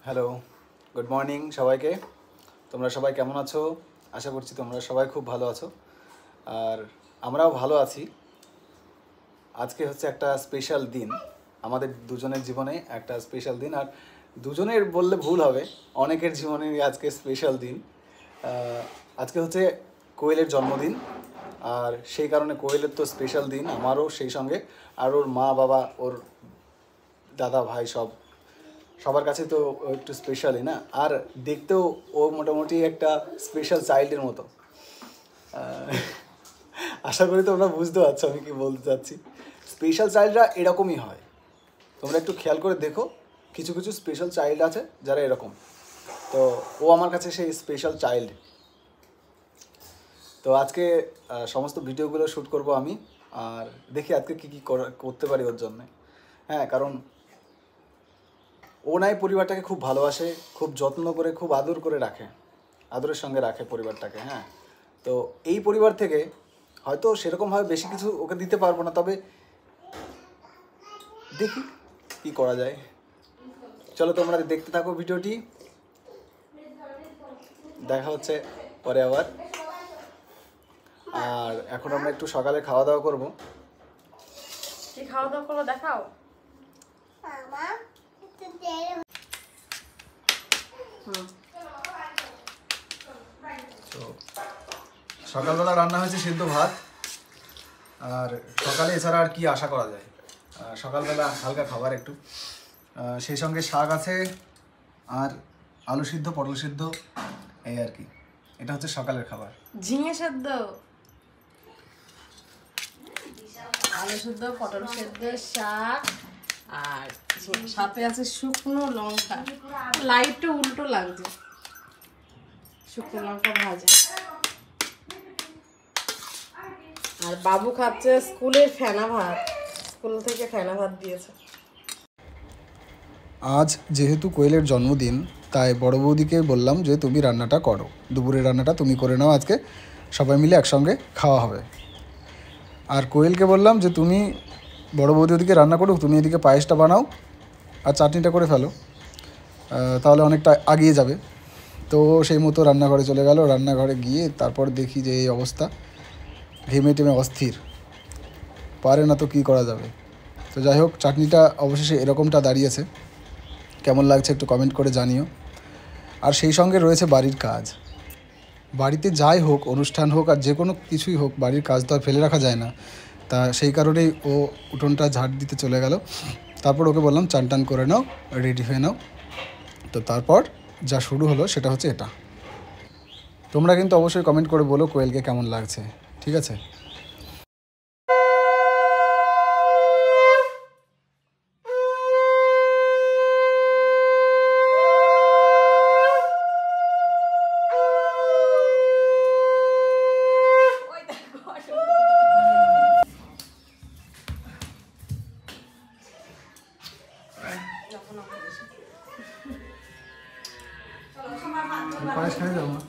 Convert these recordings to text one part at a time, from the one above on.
Hello, good morning সবাইকে। তোমরা সবাই কেমন আছো? আশা করছি তোমরা সবাই খুব ভালো আছো, আর আমরাও ভালো আছি। আজকে হচ্ছে একটা স্পেশাল দিন, আমাদের দুজনের জীবনে একটা স্পেশাল দিন। আর দুজনের বললে ভুল হবে, অনেকের জীবনেই আজকে স্পেশাল দিন। আজকে হচ্ছে কোয়েলের জন্মদিন, আর সেই কারণে কোয়েলের তো স্পেশাল দিন, আমারও সেই সঙ্গে। আর ওর মা বাবা, ওর দাদা ভাই সবার কাছে তো ও একটু স্পেশালই না। আর দেখতেও ও মোটামুটি একটা স্পেশাল চাইল্ডের মতো। আশা করি তোমরা বুঝতে পারছো আমি কি বলতে চাচ্ছি। স্পেশাল চাইল্ডরা এরকমই হয়, তোমরা একটু খেয়াল করে দেখো। কিছু কিছু স্পেশাল চাইল্ড আছে যারা এরকম, তো ও আমার কাছে সেই স্পেশাল চাইল্ড। তো আজকে সমস্ত ভিডিওগুলো শ্যুট করব আমি, আর দেখি আজকে কী কী করতে পারি ওর জন্যে। হ্যাঁ, কারণ ও নাই পরিবারটাকে খুব ভালোবাসে, খুব যত্ন করে, খুব আদর করে রাখে, আদরের সঙ্গে রাখে পরিবারটাকে। হ্যাঁ, তো এই পরিবার থেকে হয়তো সেরকমভাবে বেশি কিছু ওকে দিতে পারবো না, তবে দেখি কী করা যায়। চলো তোমরা দেখতে থাকো ভিডিওটি, দেখা হচ্ছে পরে আবার। আর এখন আমরা একটু সকালে খাওয়া দাওয়া করবো। কি খাওয়া দাওয়া করবো দেখাও। তো সকালবেলা রান্না হয়েছে সিদ্ধ ভাত, আর সকালে এছাড়া আর কি আশা করা যায়। সকালবেলা হালকা খাবার একটু, সেই সঙ্গে শাক আছে, আর আলু সিদ্ধ, পটল সিদ্ধ, এই আর কি। এটা হচ্ছে সকালের খাবার। ঝিঙে সেদ্ধ, আলু সেদ্ধ, পটল সেদ্ধ, শাক, আর সাথে আছে শুকনো লঙ্কা। লাইটটা উল্টো লাগছে, শুকনো লঙ্কা ভাজা। আর বাবু খাচ্ছে স্কুলের ফেনা ভাত, স্কুল থেকে ফেনা ভাত দিয়েছে। আজ যেহেতু কোয়েলের জন্মদিন, তাই বড় বৌদিকে বললাম যে তুমি রান্নাটা করো, দুপুরের রান্নাটা তুমি করে নাও, আজকে সবাই মিলে একসঙ্গে খাওয়া হবে। আর কোয়েলকে বললাম যে তুমি বড় বৌদি ওদিকে রান্না করো, তুমি এদিকে পায়েসটা বানাও আর চাটনিটা করে ফেলো, তাহলে অনেকটা আগিয়ে যাবে। তো সেই মতো রান্নাঘরে চলে গেল। রান্নাঘরে গিয়ে তারপর দেখি যে এই অবস্থা, ঘেমে টেমে অস্থির, পারে না তো কী করা যাবে। তো যাই হোক, চাটনিটা অবশেষে এরকমটা দাঁড়িয়েছে। কেমন লাগছে একটু কমেন্ট করে জানিও। আর সেই সঙ্গে রয়েছে বাড়ির কাজ। বাড়িতে যাই হোক, অনুষ্ঠান হোক আর যে কোনো কিছুই হোক, বাড়ির কাজ তো আর ফেলে রাখা যায় না। তা সেই কারণেই ও উঠোনটা ঝাড় দিতে চলে গেল। তারপর ওকে বললাম চান টান করে নাও, রেডি হয়ে নাও। তো তারপর যা শুরু হলো সেটা হচ্ছে এটা। তোমরা কিন্তু অবশ্যই কমেন্ট করে বলো কোয়েলকে কেমন লাগছে, ঠিক আছে? পায়েস খাই যাও না?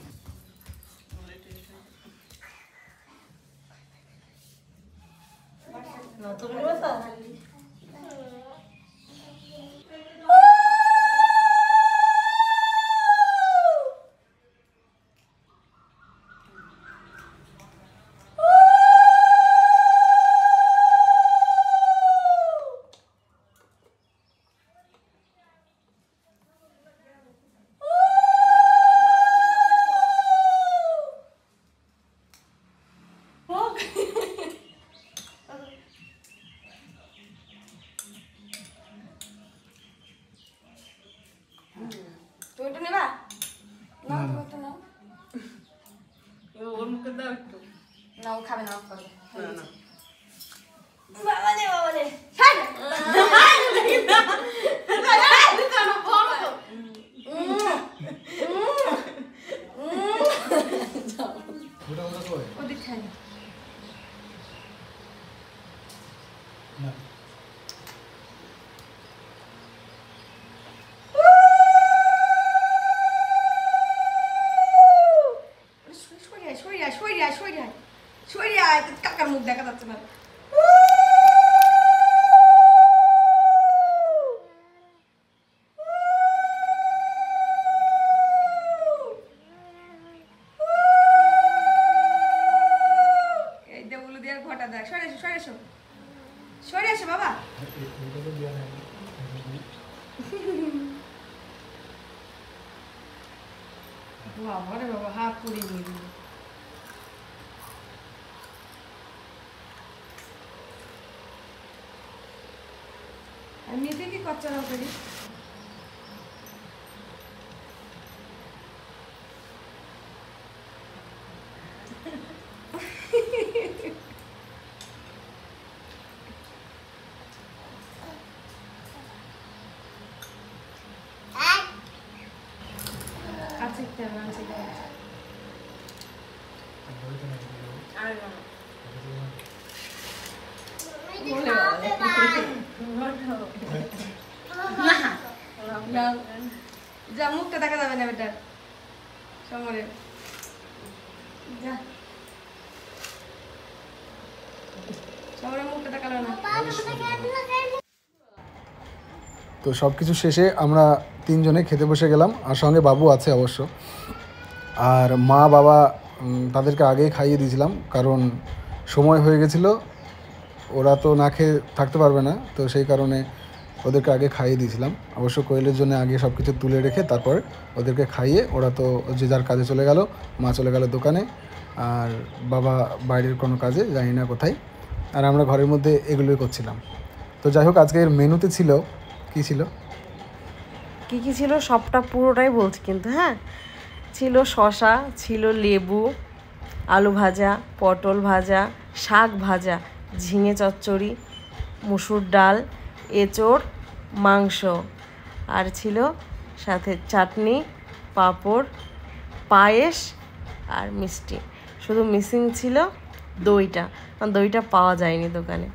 তুমি একটু নেবা? ওর মুখে দাও একটু। না, ও খাবে না। বাবা রে বাবা রে, ওদিক খাই না। কাকার মুখ দেখা যাচ্ছে না। বাবা রে বাবা, হাত পুড়িয়ে দিয়ে দিল। এমনিতে কি কচ্চারা করি? আছে কেন আছে কেন? আর না যা, মুখটা দেখা যাবে না বেটার সমরে, যা সমরে মুখটা দেখালো না। তো সব কিছু শেষে আমরা তিনজনে খেতে বসে গেলাম, আর সঙ্গে বাবু আছে অবশ্য। আর মা বাবা তাদেরকে আগেই খাইয়ে দিয়েছিলাম, কারণ সময় হয়ে গেছিলো, ওরা তো না খেয়ে থাকতে পারবে না, তো সেই কারণে ওদেরকে আগে খাইয়ে দিয়েছিলাম। অবশ্য কোয়েলের জন্য আগে সব কিছু তুলে রেখে তারপর ওদেরকে খাইয়ে ওরা তো যে যার কাজে চলে গেল, মা চলে গেল দোকানে, আর বাবা বাইরের কোনো কাজে, জানি না কোথায়, আর আমরা ঘরের মধ্যে এগুলোই করছিলাম। তো যাই হোক, আজকের মেনুতে ছিল কী ছিল, কী কী ছিল সবটা পুরোটাই বলছি কিন্তু, হ্যাঁ। ছিল শসা, ছিল লেবু, আলু ভাজা, পটল ভাজা, শাক ভাজা, ঝিঙে চচ্চড়ি, মুসুর ডাল, এঁচোড়, মাংস, আর ছিল সাথে চাটনি, পাঁপড়, পায়েস আর মিষ্টি। শুধু মিসিং ছিল দইটা, কারণ দইটা পাওয়া যায়নি দোকানে।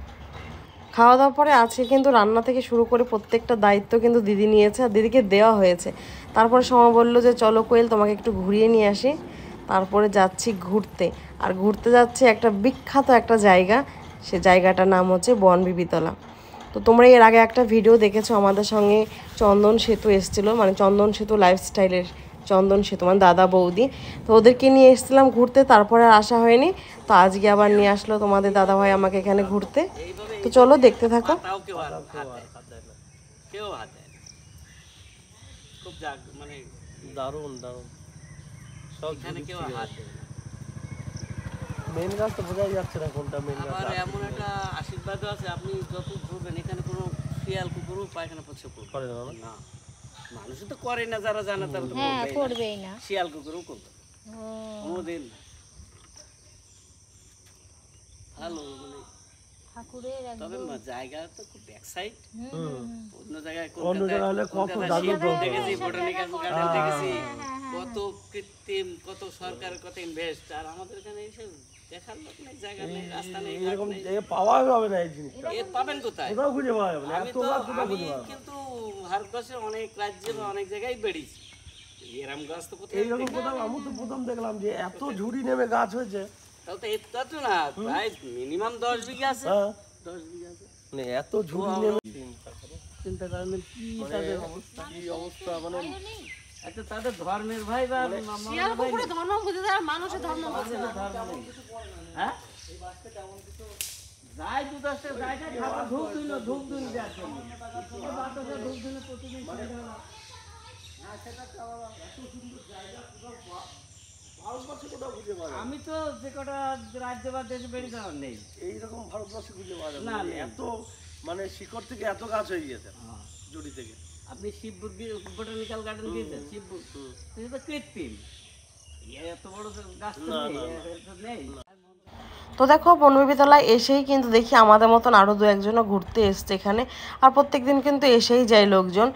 খাওয়া দাওয়ার পরে আজকে কিন্তু রান্না থেকে শুরু করে প্রত্যেকটা দায়িত্ব কিন্তু দিদি নিয়েছে, আর দিদিকে দেওয়া হয়েছে। তারপরে সময় বললো যে চলো কোয়েল তোমাকে একটু ঘুরিয়ে নিয়ে আসি। তারপরে যাচ্ছি ঘুরতে, আর ঘুরতে যাচ্ছি একটা বিখ্যাত একটা জায়গা, সে জায়গাটার নাম হচ্ছে বনবিবিতলা। তো তোমরা এর আগে একটা ভিডিও দেখেছো, আমাদের সঙ্গে চন্দন সেতু এসেছিলো, মানে চন্দন সেতু লাইফস্টাইলের চন্দন সেতু, মানে দাদা বৌদি, তো ওদেরকে নিয়ে এসেছিলাম ঘুরতে, তারপরে আর আসা হয়নি। তো আজকে আবার নিয়ে আসলো তোমাদের দাদা ভাই আমাকে এখানে ঘুরতে। তো চলো দেখতে থাকো। খুব মানে দারুণ দারুণ সব এখানে কেউ হাত দেবে না। মেন গাছ তো বোঝাই যাচ্ছে না কোনটা মেন গাছ। আবার এমন একটা আশীর্বাদও আছে, আপনি যত ঘুরবেন এখানে কোনো শিয়াল কুকুরও পায়খানা প্রস্রাব করে না। মানুষও তো করে না, যারা জানে তারা তো করবেই না, শিয়াল কুকুরও করবে কোনোদিন। ভালো মানে ঠাকুরের, তবে জায়গা তো খুব ব্যাক সাইড, অন্য জায়গায় দেখেছি বোটানিক্যাল গার্ডেন দেখেছি, কত কৃত্রিম, কত সরকার কত ইনভেস্ট, আর আমাদের এখানে এসে দেখার লোক নেই, জায়গা নেই, রাস্তা নেই, এরকম পাওয়া যাবে না। এই জিনিসটা এ পাবেন কোথায়? কোথাও খুঁজে পাওয়া যাবে না। আমি কিন্তু ভারতবর্ষের অনেক রাজ্যে বা অনেক জায়গায় বেড়েছি, এরকম গাছ তো কোথায় এইরকম কোথাও আমি তো প্রথম দেখলাম যে এত ঝুড়ি নেমে গাছ হয়েছে। তাও তো এটা তো না, প্রায় মিনিমাম 10 বিঘা আছে, 10 বিঘা আছে, মানে এত ঝুড়ি নেমে। চিন্তা করেন কি তাদের অবস্থা, কি অবস্থা, মানে আচ্ছা তাদের ধর্মের ভাই বা শিয়াল কুকুরের ধর্ম বুঝে যায়, মানুষের ধর্ম বুঝে না। হ্যাঁ যাই দুধ আসতে যাইটা খাওয়া, ধূপ দিন দেওয়ার জন্য বাতাসে ধূপ দিলে প্রতিদিন না, সেটা খাওয়া এত সুন্দর জায়গা ভারতবর্ষে কোথাও খুঁজে পাওয়া, আমি তো যে কটা রাজ্য বা দেশে বেরিয়ে যাওয়ার নেই, এইরকম ভারতবর্ষে খুঁজে পাওয়া যাবে না। এত মানে শিকড় থেকে এত গাছ হয়ে গেছে জুড়ি থেকে। আপনি শিবপুর বোটানিক্যাল গার্ডেন গিয়েছেন? শিবপুর তো কৃত্রিম, এত বড় গাছ নেই। তো দেখো বনবিবিতলায় এসেই কিন্তু দেখি আমাদের মতন আরও দু একজনও ঘুরতে এসছে এখানে, আর প্রত্যেক দিন কিন্তু এসেই যায় লোকজন।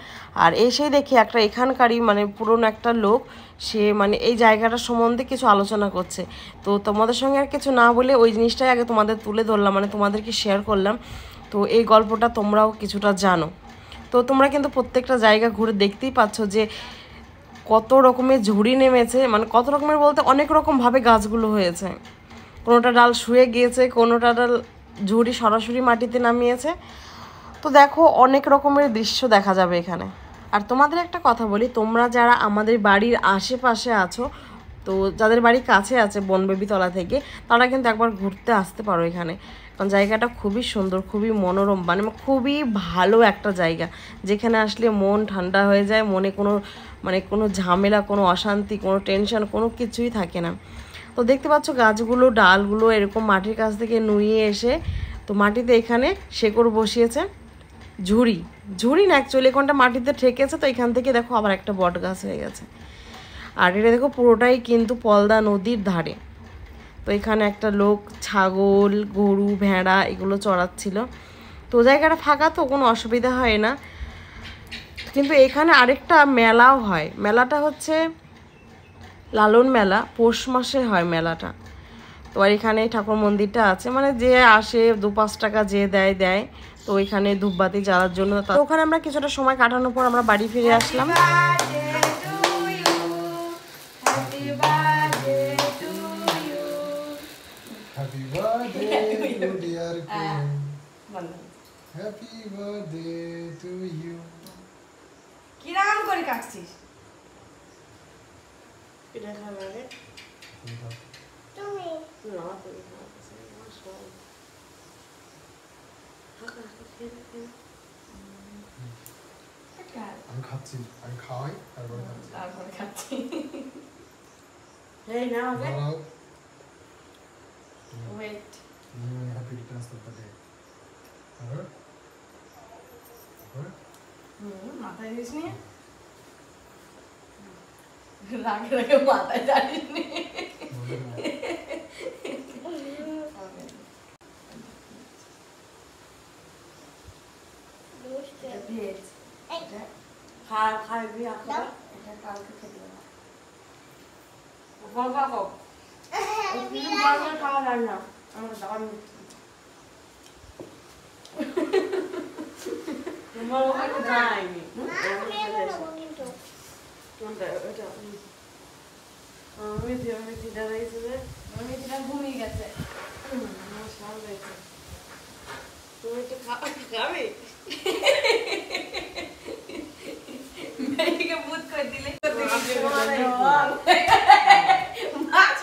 আর এসেই দেখি একটা এখানকারই মানে পুরনো একটা লোক, সে মানে এই জায়গাটার সম্বন্ধে কিছু আলোচনা করছে। তো তোমাদের সঙ্গে আর কিছু না বলে ওই জিনিসটাই আগে তোমাদের তুলে ধরলাম, মানে তোমাদেরকে শেয়ার করলাম। তো এই গল্পটা তোমরাও কিছুটা জানো। তো তোমরা কিন্তু প্রত্যেকটা জায়গা ঘুরে দেখতেই পাচ্ছ যে কত রকমের ঝুড়ি নেমেছে, মানে কত রকমের বলতে অনেক রকমভাবে গাছগুলো হয়েছে। কোনোটা ডাল শুয়ে গিয়েছে, কোনোটা ডাল ঝুড়ি সরাসরি মাটিতে নামিয়েছে। তো দেখো অনেক রকমের দৃশ্য দেখা যাবে এখানে। আর তোমাদের একটা কথা বলি, তোমরা যারা আমাদের বাড়ির আশেপাশে আছো তো যাদের বাড়ি কাছে আছে বনবেবিতলা থেকে তারা কিন্তু একবার ঘুরতে আসতে পারো এখানে, কারণ জায়গাটা খুবই সুন্দর, খুবই মনোরম, মানে খুবই ভালো একটা জায়গা, যেখানে আসলে মন ঠান্ডা হয়ে যায়, মনে কোনো ঝামেলা, কোনো অশান্তি, কোনো টেনশন, কোনো কিছুই থাকে না। তো দেখতে পাচ্ছ গাছগুলো ডালগুলো এরকম মাটির কাছ থেকে নুয়ে এসে তো মাটিতে এখানে শেকড় বসিয়েছে, ঝুড়ি না অ্যাকচুয়ালি কোনটা মাটিতে ঠেকেছে, তো এখান থেকে দেখো আবার একটা বট গাছ হয়ে গেছে। আর এটা দেখো পুরোটাই কিন্তু পলদা নদীর ধারে। তো এখানে একটা লোক ছাগল, গরু, ভেড়া এগুলো চড়াচ্ছিল। তো জায়গাটা ফাঁকা, তো কোনো অসুবিধা হয় না। কিন্তু এখানে আরেকটা মেলাও হয়, মেলাটা হচ্ছে লালন মেলা, পৌষ মাসে হয় মেলাটা। তো আর এখানে ঠাকুর মন্দিরটা আছে, মানে যে আসে 2-5 টাকা যে দেয়, তো ওইখানে ধূপবাতি জ্বালার জন্য। তো ওখানে আমরা কিছুটা সময় কাটানোর পর আমরা বাড়ি ফিরে আসলাম। Happy birthday to dear Queen. Happy birthday to you. কি রাম করে কাটছিস? এটা খাবে আগে তুমি না, তুমি খাওয়াচ্ছি আমি খাচ্ছি, আমি খাওয়াই তারপরে খাচ্ছি। এই না হবে wait. Happy returns of the day. মাথায় দিস নি, রাগে রাগে মাথায় জানিস নি। খাবি এটা কালকে খেতে হবে। খাওয়া যায় না আমার দাম। তোমার ওখানে যায়নি, ঘুমিয়ে গেছে। তুমি একটু খাবে, মেয়েকে বুঝ করে দিলে মাছ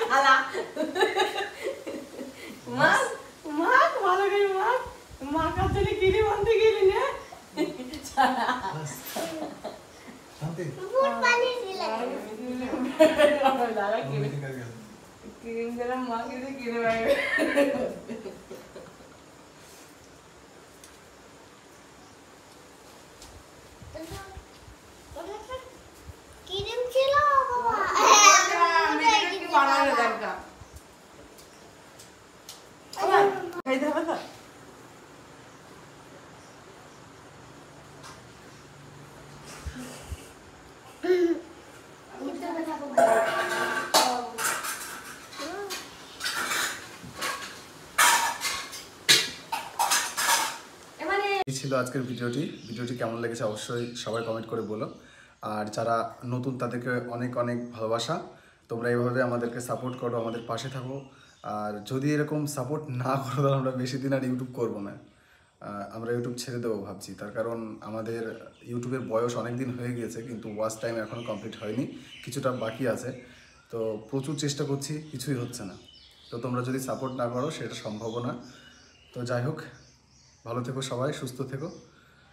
ভালো করে মা কাছে কিনে বানতে গেলি না শান্তি ক্রিম দিলাম মাকে দিয়ে কিনে পাবে। কিরিম ছিল বাবা, কি বানানো দরকার খাইতে হবে তো। এই ছিল আজকের ভিডিওটি কেমন লেগেছে অবশ্যই সবাই কমেন্ট করে বলো। আর যারা নতুন তাদেরকে অনেক অনেক ভালোবাসা, তোমরা এইভাবে আমাদেরকে সাপোর্ট করো, আমাদের পাশে থাকো। আর যদি এরকম সাপোর্ট না করো তাহলে আমরা বেশি দিন আর ইউটিউব করবো না, আমরা ইউটিউব ছেড়ে দেবো ভাবছি। তার কারণ আমাদের ইউটিউবের বয়স অনেক দিন হয়ে গিয়েছে, কিন্তু ওয়াচ টাইম এখনও কমপ্লিট হয়নি, কিছুটা বাকি আছে। তো প্রচুর চেষ্টা করছি, কিছুই হচ্ছে না। তো তোমরা যদি সাপোর্ট না করো সেটা সম্ভব না। তো যাই হোক, ভালো থেকো সবাই, সুস্থ থেকো,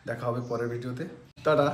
দেখা হবে পরের ভিডিওতে। টাটা।